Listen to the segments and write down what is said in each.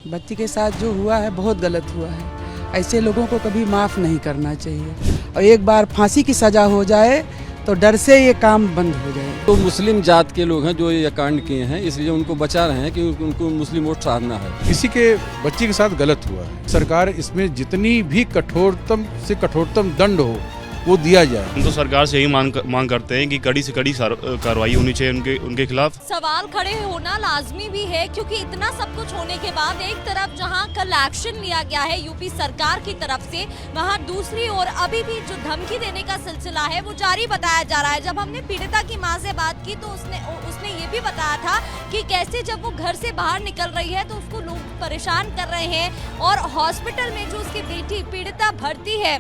बच्ची के साथ जो हुआ है बहुत गलत हुआ है। ऐसे लोगों को कभी माफ़ नहीं करना चाहिए और एक बार फांसी की सज़ा हो जाए तो डर से ये काम बंद हो जाए। तो मुस्लिम जात के लोग हैं जो ये कांड किए हैं, इसलिए उनको बचा रहे हैं कि उनको मुस्लिम वोट साधना है। किसी के बच्चे के साथ गलत हुआ है, सरकार इसमें जितनी भी कठोरतम से कठोरतम दंड हो वो दिया जाए। हम तो सरकार से यही मांग करते हैं कि कड़ी से कड़ी कार्रवाई होनी चाहिए उनके खिलाफ। सवाल खड़े होना लाजमी भी है, क्योंकि इतना सब कुछ होने के बाद एक तरफ जहां कल एक्शन लिया गया है यूपी सरकार की तरफ से, वहां दूसरी ओर अभी भी जो धमकी देने का सिलसिला है वो जारी बताया जा रहा है। जब हमने पीड़िता की मां से बात की तो उसने ये भी बताया था कि कैसे जब वो घर से बाहर निकल रही है तो उसको लोग परेशान कर रहे हैं और हॉस्पिटल में जो उसकी बेटी पीड़िता भर्ती है,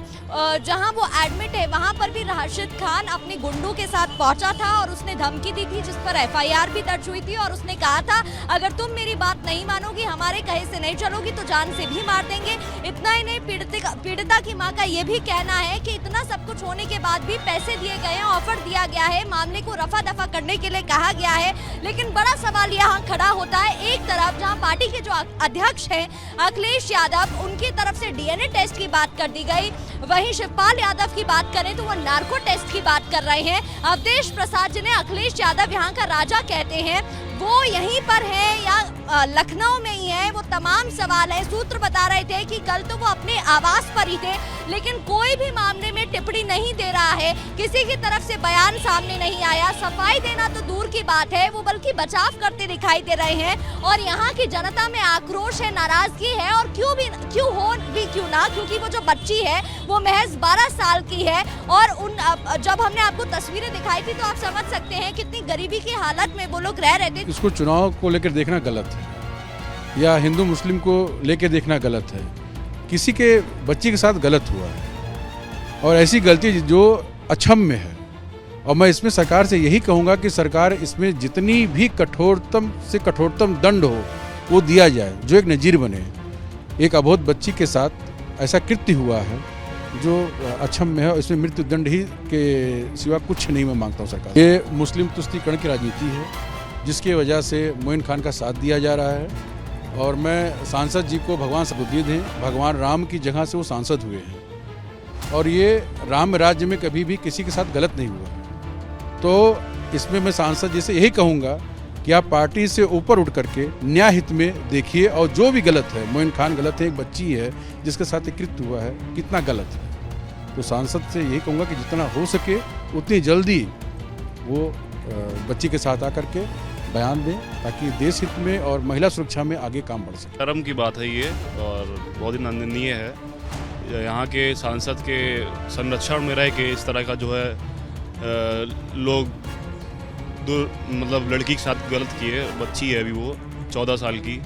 जहां वो एडमिट है, वहां पर भी राशिद खान अपने गुंडों के साथ पहुंचा था और उसने धमकी दी थी, जिस पर एफआईआर भी दर्ज हुई थी और उसने कहा था अगर तुम मेरी बात नहीं मानोगी, हमारे कहे से नहीं चलोगी तो जान से भी मार देंगे। इतना ही नहीं, पीड़िता की मां का ये भी कहना है कि इतना सब कुछ होने के बाद भी पैसे दिए गए हैं, ऑफर दिया गया है, मामले को रफा दफा करने के लिए कहा गया है। लेकिन बड़ा सवाल यहाँ खड़ा होता है, एक तरफ जहाँ पार्टी के जो अध्यक्ष हैं अखिलेश यादव, उनकी तरफ से डीएनए टेस्ट की बात कर दी गई, वहीं शिवपाल यादव की बात करें तो वो नार्को टेस्ट की बात कर रहे हैं। अवधेश प्रसाद जिन्हें अखिलेश यादव यहाँ का राजा कहते हैं, वो यहीं पर है या लखनऊ में ही है, वो तमाम सवाल है। सूत्र बता रहे थे कि कल तो वो अपने आवास पर ही थे, लेकिन कोई भी मामले में टिप्पणी नहीं दे रहा है, किसी की तरफ से बयान सामने नहीं आया। सफाई देना तो दूर की बात है, वो बल्कि बचाव करते दिखाई दे रहे हैं और यहाँ की जनता में आक्रोश है, नाराजगी है और क्यों ना, क्योंकि वो जो बच्ची है वो महज 12 साल की है और जब हमने आपको तस्वीरें दिखाई थी तो आप समझ सकते हैं कितनी गरीबी की हालत में वो लोग रह रहे थे। इसको चुनाव को लेकर देखना गलत है या हिंदू मुस्लिम को लेकर देखना गलत है। किसी के बच्चे के साथ गलत हुआ है और ऐसी गलती जो अक्षम्य है और मैं इसमें सरकार से यही कहूँगा कि सरकार इसमें जितनी भी कठोरतम से कठोरतम दंड हो वो दिया जाए, जो एक नज़ीर बने। एक अबोध बच्ची के साथ ऐसा कृत्य हुआ है जो अक्षम्य है और इसमें मृत्यु दंड ही के सिवा कुछ नहीं मैं मांगता हूँ सरकार। ये मुस्लिम तुष्टीकरण की राजनीति है जिसकी वजह से मोइन खान का साथ दिया जा रहा है और मैं सांसद जी को भगवान सबुद्दीन हैं, भगवान राम की जगह से वो सांसद हुए हैं और ये राम राज्य में कभी भी किसी के साथ गलत नहीं हुआ। तो इसमें मैं सांसद जी से यही कहूँगा कि आप पार्टी से ऊपर उठ करके न्याय हित में देखिए और जो भी गलत है, मोइन खान गलत है, एक बच्ची है जिसके साथ एक कृत्य हुआ है, कितना गलत है। तो सांसद से यही कहूँगा कि जितना हो सके उतनी जल्दी वो बच्ची के साथ आकर के बयान दें ताकि देश हित में और महिला सुरक्षा में आगे काम बढ़ सके। शर्म की बात है ये और बहुत ही निंदनीय है। यहाँ के सांसद के संरक्षण में रह के इस तरह का जो है लोग मतलब लड़की के साथ गलत किए, बच्ची है अभी वो 14 साल की।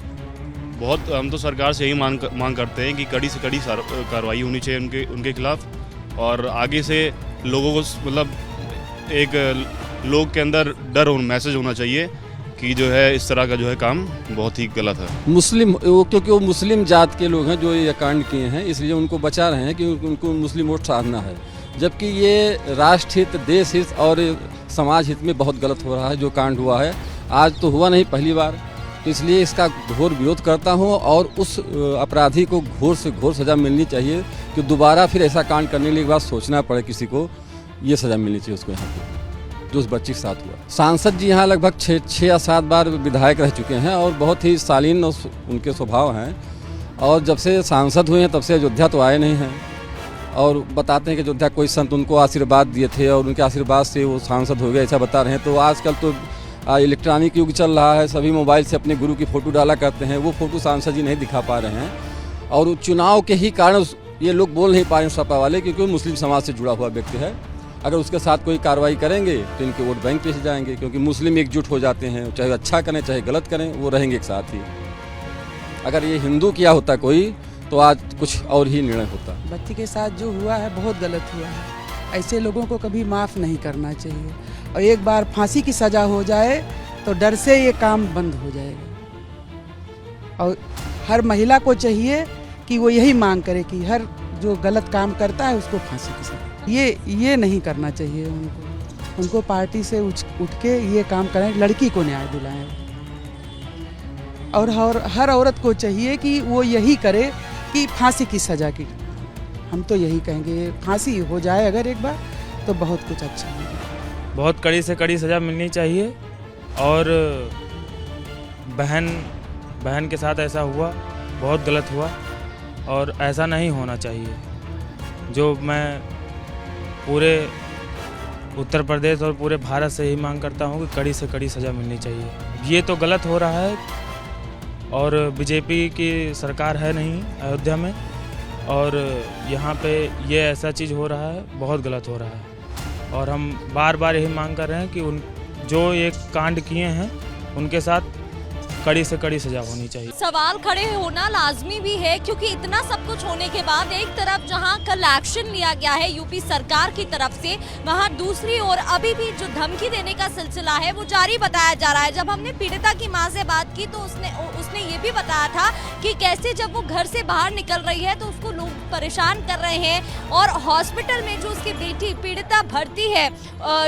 बहुत हम तो सरकार से यही मांग करते हैं कि कड़ी से कड़ी कार्रवाई होनी चाहिए उनके खिलाफ और आगे से लोगों को मतलब एक लोग के अंदर डर और मैसेज होना चाहिए कि जो है इस तरह का जो है काम बहुत ही गलत है। क्योंकि वो मुस्लिम जात के लोग हैं जो ये कांड किए हैं, इसलिए उनको बचा रहे हैं कि उनको मुस्लिम वोट साधना है, जबकि ये राष्ट्र हित, देश हित और समाज हित में बहुत गलत हो रहा है जो कांड हुआ है। आज तो हुआ नहीं, पहली बार, तो इसलिए इसका घोर विरोध करता हूँ और उस अपराधी को घोर से घोर सज़ा मिलनी चाहिए कि दोबारा फिर ऐसा कांड करने के बाद सोचना पड़े किसी को, ये सज़ा मिलनी चाहिए उसको यहाँ पे जो उस बच्ची के साथ हुआ। सांसद जी यहाँ लगभग 6 या 7 बार विधायक रह चुके हैं और बहुत ही शालीन उनके स्वभाव हैं और जब से सांसद हुए हैं तब से अयोध्या तो आए नहीं हैं और बताते हैं कि अयोध्या कोई संत उनको आशीर्वाद दिए थे और उनके आशीर्वाद से वो सांसद हो गए, ऐसा बता रहे हैं। तो आजकल तो इलेक्ट्रॉनिक युग चल रहा है, सभी मोबाइल से अपने गुरु की फ़ोटो डाला करते हैं, वो फ़ोटो सांसद जी नहीं दिखा पा रहे हैं और चुनाव के ही कारण ये लोग बोल नहीं पा रहे हैं सपा वाले, क्योंकि वो मुस्लिम समाज से जुड़ा हुआ व्यक्ति है। अगर उसके साथ कोई कार्रवाई करेंगे तो इनके वोट बैंक पे से जाएंगे, क्योंकि मुस्लिम एकजुट हो जाते हैं, चाहे अच्छा करें चाहे गलत करें, वो रहेंगे एक साथ ही। अगर ये हिंदू किया होता कोई तो आज कुछ और ही निर्णय होता। बच्ची के साथ जो हुआ है बहुत गलत हुआ है, ऐसे लोगों को कभी माफ़ नहीं करना चाहिए और एक बार फांसी की सज़ा हो जाए तो डर से ये काम बंद हो जाएगा। और हर महिला को चाहिए कि वो यही मांग करे कि हर जो गलत काम करता है उसको फांसी की सज़ा, ये नहीं करना चाहिए उनको पार्टी से उठ के ये काम करें, लड़की को न्याय दिलाएं। और हर औरत को चाहिए कि वो यही करे कि फांसी की सज़ा की, हम तो यही कहेंगे फांसी हो जाए अगर एक बार तो बहुत कुछ अच्छा होगा। बहुत कड़ी से कड़ी सज़ा मिलनी चाहिए और बहन के साथ ऐसा हुआ, बहुत गलत हुआ और ऐसा नहीं होना चाहिए। जो मैं पूरे उत्तर प्रदेश और पूरे भारत से ही मांग करता हूँ कि कड़ी से कड़ी सज़ा मिलनी चाहिए। ये तो गलत हो रहा है और बीजेपी की सरकार है नहीं अयोध्या में, और यहाँ पे ये ऐसा चीज़ हो रहा है, बहुत गलत हो रहा है और हम बार बार यही मांग कर रहे हैं कि जो ये कांड किए हैं उनके साथ कड़ी से कड़ी सजा होनी चाहिए। सवाल खड़े होना लाजमी भी है क्योंकि इतना सब कुछ होने के बाद एक तरफ जहां कल एक्शन लिया गया है यूपी सरकार की तरफ से, वहां दूसरी ओर अभी भी जो धमकी देने का सिलसिला है वो जारी बताया जा रहा है। जब हमने पीड़िता की मां से बात की तो उसने ये भी बताया था कि कैसे जब वो घर से बाहर निकल रही है तो उसको लोग परेशान कर रहे हैं और हॉस्पिटल में जो उसकी बेटी पीड़िता भर्ती है,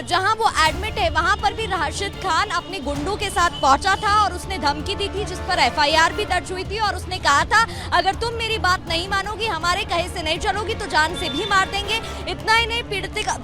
जहाँ वो एडमिट है, वहाँ पर भी राशिद खान अपने गुंडों के साथ पहुंचा था और उसने धमकी दी थी जिस पर एफआईआर भी दर्ज हुई थी और उसने कहा था अगर तुम मेरी बात नहीं मानोगी, हमारे कहे से नहीं चलोगी तो जान से भी मार देंगे। इतना ही नहीं,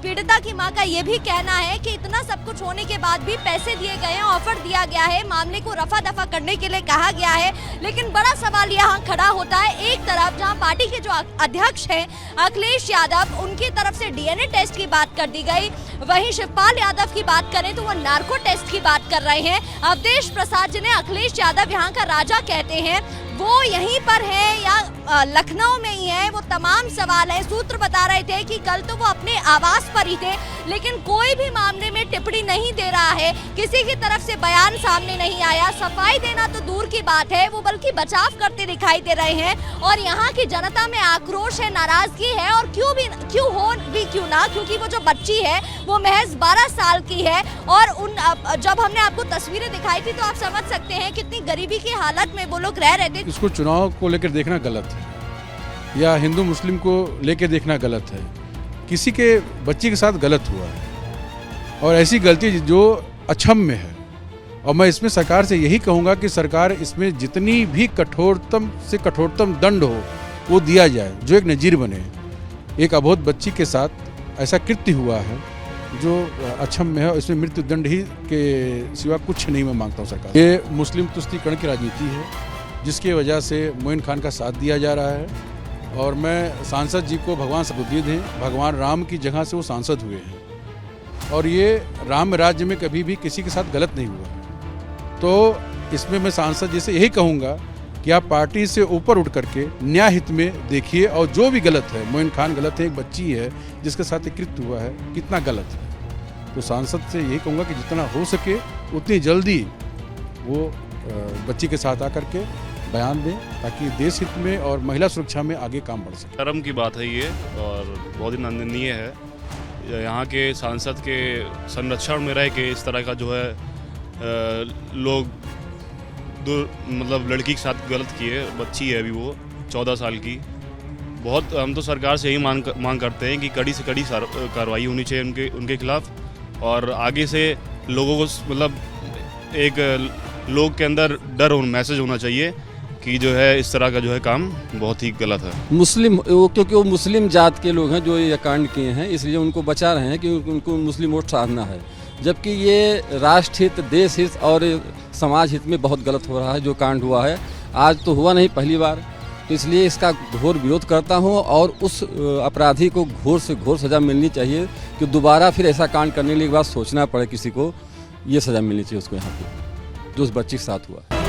पीड़िता की मां का ये भी कहना है कि इतना सब कुछ होने के बाद भी पैसे दिए गए हैं, ऑफर दिया गया है, मामले को रफा दफा करने के लिए कहा गया है। लेकिन बड़ा सवाल यहाँ खड़ा होता है, एक तरफ जहाँ पार्टी के जो अध्यक्ष हैं अखिलेश यादव, उनकी तरफ से डीएनए टेस्ट की बात कर दी गई, वहीं शिवपाल यादव की बात करें तो वो नार्को टेस्ट की बात कर रहे हैं। अवधेश प्रसाद जिन्हें अखिलेश यादव यहाँ का राजा कहते हैं, वो यहीं पर है या लखनऊ में ही है, वो तमाम सवाल है। सूत्र बता रहे थे कि कल तो वो अपने आवास पर ही थे लेकिन कोई भी मामले में टिप्पणी नहीं दे रहा है, किसी की तरफ से बयान सामने नहीं आया, सफाई देना तो दूर की बात है, वो बल्कि बचाव करते दिखाई दे रहे हैं। और यहाँ की जनता में आक्रोश है, नाराजगी है और क्यों ना, क्योंकि वो जो बच्ची है वो महज 12 साल की है और जब हमने आपको तस्वीरें दिखाई थी तो आप समझ सकते हैं कितनी गरीबी की हालत में वो लोग रह रहे थे। इसको चुनाव को लेकर देखना गलत है या हिंदू मुस्लिम को लेकर देखना गलत है। किसी के बच्ची के साथ गलत हुआ है और ऐसी गलती जो अक्षम्य है और मैं इसमें सरकार से यही कहूँगा कि सरकार इसमें जितनी भी कठोरतम से कठोरतम दंड हो वो दिया जाए, जो एक नज़ीर बने। एक अबोध बच्ची के साथ ऐसा कृत्य हुआ है जो अक्षम्य है, इसमें मृत्यु दंड ही के सिवा कुछ नहीं मैं मांगता हूँ सरकार। ये मुस्लिम तुष्टीकरण की राजनीति है जिसकी वजह से मोइन खान का साथ दिया जा रहा है और मैं सांसद जी को भगवान सबुद्दीन हैं, भगवान राम की जगह से वो सांसद हुए हैं और ये राम राज्य में कभी भी किसी के साथ गलत नहीं हुआ। तो इसमें मैं सांसद जी से यही कहूँगा कि आप पार्टी से ऊपर उठ करके न्याय हित में देखिए और जो भी गलत है, मोइन खान गलत है, एक बच्ची है जिसके साथ एक कृत्य हुआ है, कितना गलत है। तो सांसद से यही कहूँगा कि जितना हो सके उतनी जल्दी वो बच्ची के साथ आकर के बयान दें ताकि देश हित में और महिला सुरक्षा में आगे काम बढ़ सके। शर्म की बात है ये और बहुत ही निंदनीय है। यहाँ के सांसद के संरक्षण में रह के इस तरह का जो है लोग मतलब लड़की के साथ गलत किए, बच्ची है अभी वो 14 साल की। बहुत हम तो सरकार से यही मांग करते हैं कि कड़ी से कड़ी कार्रवाई होनी चाहिए उनके खिलाफ और आगे से लोगों को मतलब एक लोग के अंदर डर और मैसेज होना चाहिए कि जो है इस तरह का जो है काम बहुत ही गलत है। क्योंकि वो मुस्लिम जात के लोग हैं जो ये कांड किए हैं, इसलिए उनको बचा रहे हैं कि उनको मुस्लिम वोट साधना है, जबकि ये राष्ट्र हित, देश हित और समाज हित में बहुत गलत हो रहा है जो कांड हुआ है। आज तो हुआ नहीं, पहली बार, तो इसलिए इसका घोर विरोध करता हूँ और उस अपराधी को घोर से घोर सज़ा मिलनी चाहिए कि दोबारा फिर ऐसा कांड करने के बाद सोचना पड़े किसी को, ये सज़ा मिलनी चाहिए उसको यहाँ पे जो उस बच्ची के साथ हुआ।